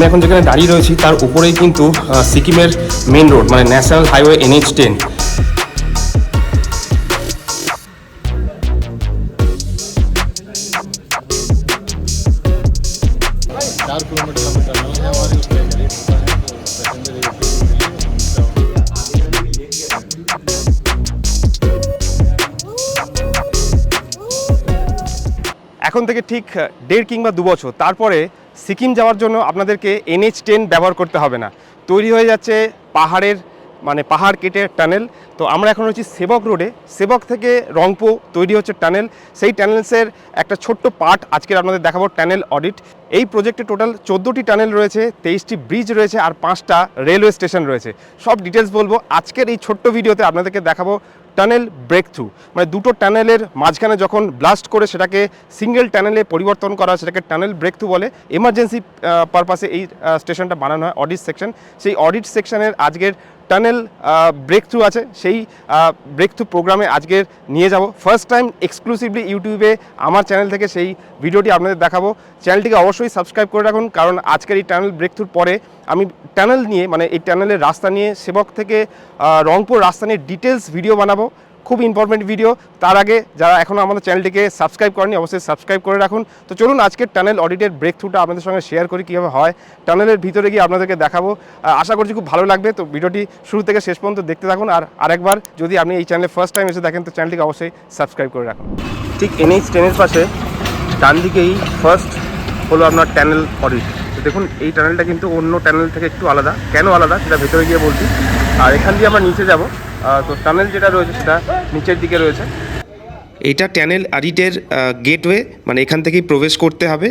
আমি এখন যেখানে দাঁড়িয়ে রয়েছি তার উপরেই কিন্তু সিকিমের মেন রোড মানে ন্যাশনাল হাইওয়ে NH10। এখন থেকে ঠিক 1.5 কিংবা 2 বছর তারপরে সিকিম যাওয়ার জন্য আপনাদেরকে NH10 ব্যবহার করতে হবে না। তৈরি হয়ে যাচ্ছে পাহাড় কেটে টানেল। তো আমরা এখন হচ্ছি সেবক রোডে। সেবক থেকে রংপো তৈরি হচ্ছে টানেল। সেই টানেলসের একটা ছোট্ট পার্ট আজকে আপনাদের দেখাবো, টানেল অডিট। এই প্রজেক্টে টোটাল 14টি টানেল রয়েছে, 23টি ব্রিজ রয়েছে আর 5টা রেলওয়ে স্টেশন রয়েছে। সব ডিটেলস বলবো আজকের এই ছোট্ট ভিডিওতে। আপনাদেরকে দেখাবো টানেল ব্রেক থ্রু, মানে দুটো টানেলের মাঝখানে যখন ব্লাস্ট করে সেটাকে সিঙ্গেল টানেলে পরিবর্তন করা, সেটাকে টানেল ব্রেক থ্রু বলে। এমার্জেন্সি পারপাসে এই স্টেশনটা বানানো হয়, অডিট সেকশন। সেই অডিট সেকশনের আজকের টানেল ব্রেক থ্রু আছে, সেই ব্রেক থ্রু প্রোগ্রামে আজকের নিয়ে যাব। ফার্স্ট টাইম এক্সক্লুসিভলি ইউটিউবে আমার চ্যানেল থেকে সেই ভিডিওটি আপনাদের দেখাবো। চ্যানেলটিকে অবশ্যই সাবস্ক্রাইব করে রাখুন, কারণ আজকের এই টানেল ব্রেক থ্রুর পরে আমি টানেল নিয়ে, মানে এই টানেলের রাস্তা নিয়ে, সেবক থেকে রংপুর রাস্তা নিয়ে ডিটেলস ভিডিও বানাবো, খুব ইম্পর্টেন্ট ভিডিও। তার আগে যারা এখনও আমাদের চ্যানেলটিকে সাবস্ক্রাইব করেনি অবশ্যই সাবস্ক্রাইব করে রাখুন। তো চলুন আজকের টানেল অডিটের ব্রেক থ্রুটা আপনাদের সঙ্গে শেয়ার করি, কীভাবে হয়। টানেলের ভিতরে গিয়ে আপনাদেরকে দেখাবো, আশা করছি খুব ভালো লাগবে। তো ভিডিওটি শুরু থেকে শেষ পর্যন্ত দেখতে থাকুন। আর আরেকবার, যদি আপনি এই চ্যানেলে ফার্স্ট টাইম এসে দেখেন তো চ্যানেলটিকে অবশ্যই সাবস্ক্রাইব করে রাখুন। ঠিক NH10-এর পাশে ডান দিকেই ফার্স্ট হলো আপনার টানেল অডিট। তো দেখুন এই টানেলটা কিন্তু অন্য টানেল থেকে একটু আলাদা। কেন আলাদা সেটা ভেতরে গিয়ে বলছি। আর এখান দিয়ে আমরা নিচে যাব। তো টানেল যেটা রয়েছে সেটা নিচের দিকে রয়েছে। এটা টানেল আডিটের গেটওয়ে, মানে এখান থেকেই প্রবেশ করতে হবে।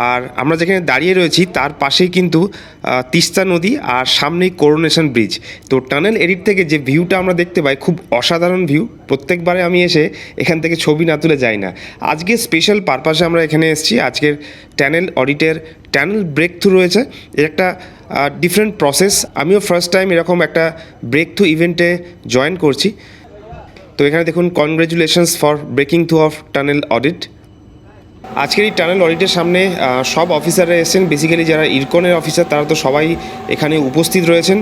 আর আমরা যেখানে দাঁড়িয়ে রয়েছি তার পাশেই কিন্তু তিস্তা নদী আর সামনেই করোনেশন ব্রিজ। তো টানেল এডিট থেকে যে ভিউটা আমরা দেখতে পাই, খুব অসাধারণ ভিউ। প্রত্যেকবারে আমি এসে এখান থেকে ছবি না তুলে যাই না। আজকে স্পেশাল পারপাসে আমরা এখানে এসেছি। আজকের টানেল অডিটের টানেল ব্রেক থ্রু রয়েছে। এর একটা ডিফারেন্ট প্রসেস। আমিও ফার্স্ট টাইম এরকম একটা ব্রেক থ্রু ইভেন্টে জয়েন করছি। তো এখানে দেখুন, congratulations for breaking through of tunnel audit. আজকের এই টানেল অডিটের সামনে সব অফিসাররা এসেছেন। বেসিক্যালি যারা ইরকনের অফিসার তারা তো সবাই এখানে উপস্থিত রয়েছেন।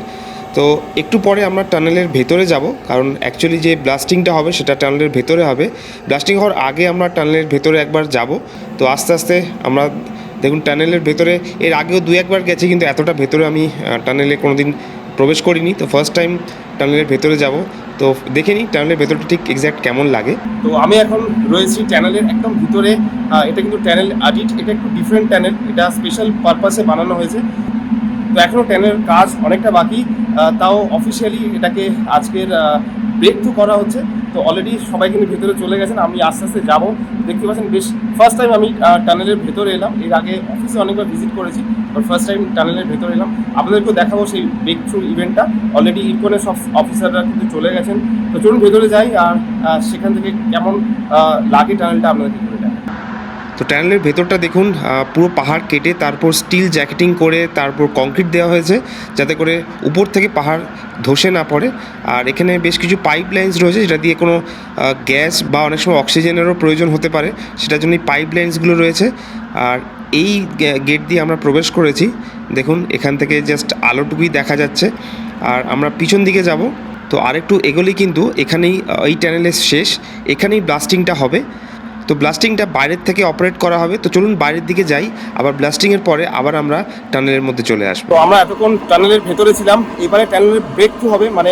তো একটু পরে আমরা টানেলের ভেতরে যাব, কারণ অ্যাকচুয়ালি যে ব্লাস্টিংটা হবে সেটা টানেলের ভেতরে হবে। ব্লাস্টিং হওয়ার আগে আমরা টানেলের ভেতরে একবার যাব। তো আস্তে আস্তে আমরা দেখুন টানেলের ভেতরে এর আগেও 2-1 বার গেছি, কিন্তু এতটা ভেতরে আমি টানেলে কোনো দিন প্রবেশ করিনি। তো ফার্স্ট টাইম টানেলের ভেতরে যাব। তো দেখে নিই টানেলের ভেতরটা ঠিক এক্স্যাক্ট কেমন লাগে। তো আমি এখন রয়েছি টানেলের একদম ভিতরে। এটা কিন্তু টানেল আডিট। এটা একটু ডিফারেন্ট টানেল, এটা স্পেশাল পারপাসে বানানো হয়েছে। তো এখনও টানেলের কাজ অনেকটা বাকি, তাও অফিসিয়ালি এটাকে আজকের ব্রেক থ্রু করা হচ্ছে। তো অলরেডি সবাই কিন্তু ভেতরে চলে গেছেন, আমি আস্তে আস্তে যাবো। দেখতে পাচ্ছেন বেশ ফার্স্ট টাইম আমি টানেলের ভেতরে এলাম। এর আগে অফিসে অনেকবার ভিজিট করেছি, বাট ফার্স্ট টাইম টানেলের ভেতরে এলাম। আপনাদেরকেও দেখাবো সেই ব্রেক থ্রু ইভেন্টটা। অলরেডি ইরকনের সব অফিসাররা কিন্তু চলে গেছেন। তো চলুন ভেতরে যাই, আর সেখান থেকে কেমন লাগে টানেলটা আপনাদেরকে করে দেয়। তো টানেলের ভেতরটা দেখুন, পুরো পাহাড় কেটে তারপর স্টিল জ্যাকেটিং করে তারপর কংক্রিট দেওয়া হয়েছে, যাতে করে উপর থেকে পাহাড় ধসে না পড়ে। আর এখানে বেশ কিছু পাইপ লাইন্স রয়েছে, যেটা দিয়ে কোনো গ্যাস বা অনেক সময় অক্সিজেনেরও প্রয়োজন হতে পারে, সেটার জন্য এই পাইপ লাইন্সগুলো রয়েছে। আর এই গেট দিয়ে আমরা প্রবেশ করেছি। দেখুন এখান থেকে জাস্ট আলোটুকুই দেখা যাচ্ছে। আর আমরা পিছন দিকে যাব। তো আরেকটু এগোলেই কিন্তু এখানেই এই টানেলের শেষ, এখানেই ব্লাস্টিংটা হবে। তো ব্লাস্টিংটা বাইরের থেকে অপারেট করা হবে। তো চলুন বাইরের দিকে যাই, আবার ব্লাস্টিংয়ের পরে আবার আমরা টানেলের মধ্যে চলে আসবো। তো আমরা এতক্ষণ টানেলের ভেতরে ছিলাম, এবারে টানেলের ব্রেক থ্রু হবে, মানে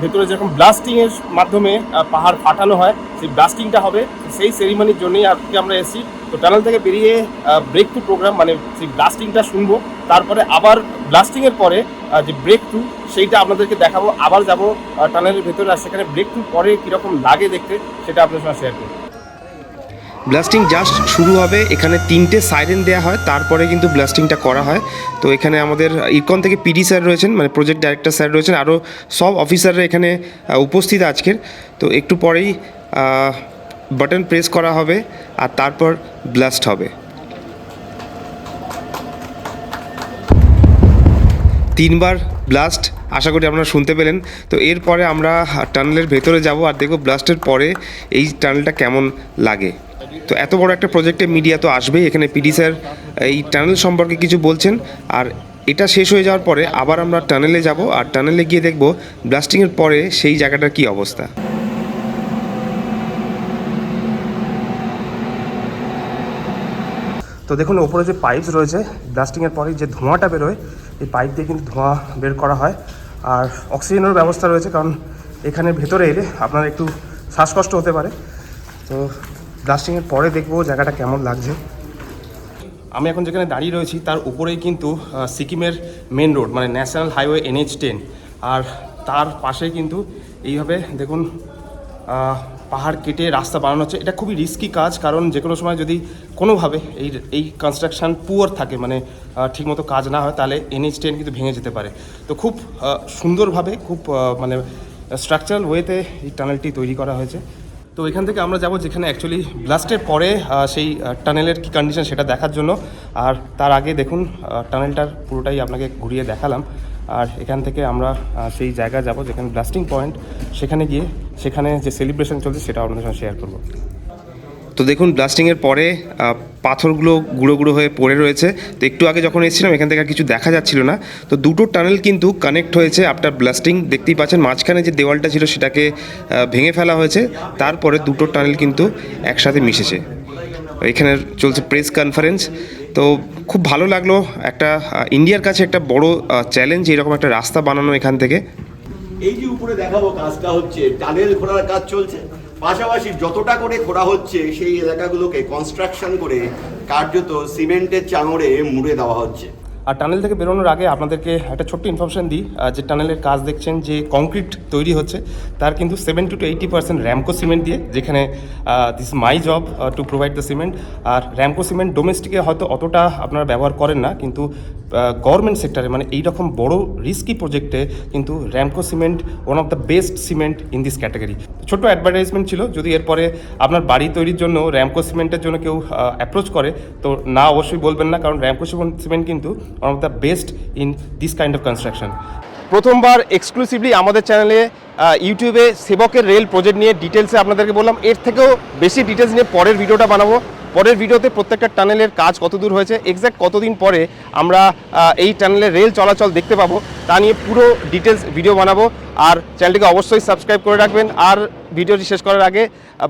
ভেতরে যেরকম ব্লাস্টিংয়ের মাধ্যমে পাহাড় ফাটানো হয়, সেই ব্লাস্টিংটা হবে। সেই সেরিমনির জন্যই আজকে আমরা এসেছি। তো টানেল থেকে বেরিয়ে ব্রেক থ্রু প্রোগ্রাম, মানে সেই ব্লাস্টিংটা শুনবো। তারপরে আবার ব্লাস্টিংয়ের পরে যে ব্রেক থ্রু, সেইটা আপনাদেরকে দেখাবো। আবার যাব টানেলের ভেতরে, আর সেখানে ব্রেক থ্রু পরে কীরকম লাগে দেখতে সেটা আপনার সঙ্গে শেয়ার করব। ব্লাস্টিং জাস্ট শুরু হবে। এখানে 3টে সাইরেন দেওয়া হয়, তারপরে কিন্তু ব্লাস্টিংটা করা হয়। তো এখানে আমাদের ইরকন থেকে PD স্যার রয়েছেন, মানে প্রজেক্ট ডাইরেক্টর স্যার রয়েছেন, আরও সব অফিসাররা এখানে উপস্থিত আজকের। তো একটু পরেই বাটন প্রেস করা হবে আর তারপর ব্লাস্ট হবে। 3বার ব্লাস্ট, আশা করি আপনারা শুনতে পেলেন। তো এরপরে আমরা টানেলের ভেতরে যাব আর দেখব ব্লাস্টের পরে এই টানেলটা কেমন লাগে। তো এত বড় একটা প্রজেক্টে মিডিয়া তো আসবেই, এখানে পিডি স্যার এই টানেল সম্পর্কে কিছু বলছেন। আর এটা শেষ হয়ে যাওয়ার পরে আবার আমরা টানেলে যাব, আর টানেলে গিয়ে দেখব ব্লাস্টিংয়ের পরে সেই জায়গাটার কী অবস্থা। তো দেখুন ওপরে যে পাইপস রয়েছে, ব্লাস্টিংয়ের পরে যে ধোঁয়াটা বেরোয় এই পাইপ দিয়ে কিন্তু ধোঁয়া বের করা হয়। আর অক্সিজেনের ব্যবস্থা রয়েছে, কারণ এখানে ভেতরে এলে আপনার একটু শ্বাসকষ্ট হতে পারে। তো ব্লাস্টিংয়ের পরে দেখবো জায়গাটা কেমন লাগছে। আমি এখন যেখানে দাঁড়িয়ে রয়েছি তার উপরেই কিন্তু সিকিমের মেন রোড, মানে ন্যাশনাল হাইওয়ে NH10, আর তার পাশেই কিন্তু এইভাবে দেখুন পাহাড় কেটে রাস্তা বানানো হচ্ছে। এটা খুবই রিস্কি কাজ, কারণ যে কোনো সময় যদি কোনোভাবে এই কনস্ট্রাকশান পুয়ার থাকে, মানে ঠিকমতো কাজ না হয়, তাহলে NH10 কিন্তু ভেঙে যেতে পারে। তো খুব সুন্দরভাবে, খুব মানে স্ট্রাকচারাল ওয়েতে এই টানেলটি তৈরি করা হয়েছে। তো এখান থেকে আমরা যাব যেখানে অ্যাকচুয়ালি ব্লাস্টের পরে সেই টানেলের কী কন্ডিশন সেটা দেখার জন্য। আর তার আগে দেখুন টানেলটার পুরোটাই আপনাকে ঘুরিয়ে দেখালাম। আর এখান থেকে আমরা সেই জায়গায় যাব যেখানে ব্লাস্টিং পয়েন্ট, সেখানে গিয়ে সেখানে যে সেলিব্রেশন চলছে সেটা আপনাদের সঙ্গে শেয়ার করব। তো দেখুন ব্লাস্টিংয়ের পরে পাথরগুলো গুঁড়ো গুঁড়ো হয়ে পড়ে রয়েছে। তো একটু আগে যখন এসেছিলাম এখান থেকে আর কিছু দেখা যাচ্ছিল না। তো দুটো টানেল কিন্তু কানেক্ট হয়েছে আফটার ব্লাস্টিং। দেখতেই পাচ্ছেন মাঝখানে যে দেওয়ালটা ছিল সেটাকে ভেঙে ফেলা হয়েছে, তারপরে দুটো টানেল কিন্তু একসাথে মিশেছে। এখানে চলছে প্রেস কনফারেন্স। তো খুব ভালো লাগলো, একটা ইন্ডিয়ার কাছে একটা বড় চ্যালেঞ্জ এরকম একটা রাস্তা বানানো এখান থেকে। এই যে উপরে দেখাবো কাজটা হচ্ছে, টানেল খোঁড়ার কাজ চলছে, পাশাপাশি যতটা করে খোঁড়া হচ্ছে সেই এলাকাগুলোকে কনস্ট্রাকশন করে কার্যত সিমেন্টের চাঙড়ে মুড়ে দেওয়া হচ্ছে। আর টানেল থেকে বেরোনোর আগে আপনাদেরকে একটা ছোট্ট ইনফরমেশন দিই, যে টানেলের কাজ দেখছেন যে কংক্রিট তৈরি হচ্ছে, তার কিন্তু 70 to 80% র্যামকো সিমেন্ট দিয়ে, যেখানে this my job to provide the cement. আর র্যামকো সিমেন্ট ডোমেস্টিকে হয়তো অতটা আপনারা ব্যবহার করেন না, কিন্তু গভর্নমেন্ট সেক্টরে মানে এইরকম বড় রিস্কি প্রজেক্টে কিন্তু Ramco cement one of the best cement in this category. ছোট্ট অ্যাডভার্টাইজমেন্ট ছিল, যদি এরপরে আপনার বাড়ি তৈরির জন্য র্যামকো সিমেন্টের জন্য কেউ অ্যাপ্রোচ করে তো না অবশ্যই বলবেন না, কারণ র্যামকো সিমেন্ট কিন্তু one of the best in this kind of construction. প্রথমবার এক্সক্লুসিভলি আমাদের চ্যানেলে ইউটিউবে সেবকের রেল প্রজেক্ট নিয়ে ডিটেলসে আপনাদেরকে বললাম। এর থেকেও বেশি ডিটেলস নিয়ে পরের ভিডিওটা বানাবো। পরের ভিডিওতে প্রত্যেকটা টানেলের কাজ কত দূর হয়েছে, এক্স্যাক্ট কতদিন পরে আমরা এই টানেলের রেল চলাচল দেখতে পাবো, তা নিয়ে পুরো ডিটেলস ভিডিও বানাবো। আর চ্যানেলটিকে অবশ্যই সাবস্ক্রাইব করে রাখবেন। আর ভিডিওটি শেষ করার আগে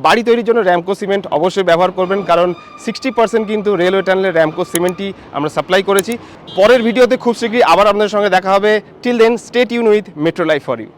বাড়ি তৈরির জন্য র্যামকো সিমেন্ট অবশ্যই ব্যবহার করবেন, কারণ 60% কিন্তু রেলওয়ে টানেলের র্যামকো সিমেন্টই আমরা সাপ্লাই করেছি। পরের ভিডিওতে খুব শীঘ্রই আবার আপনাদের সঙ্গে দেখা হবে। Till then stay tuned with Metro Life for you.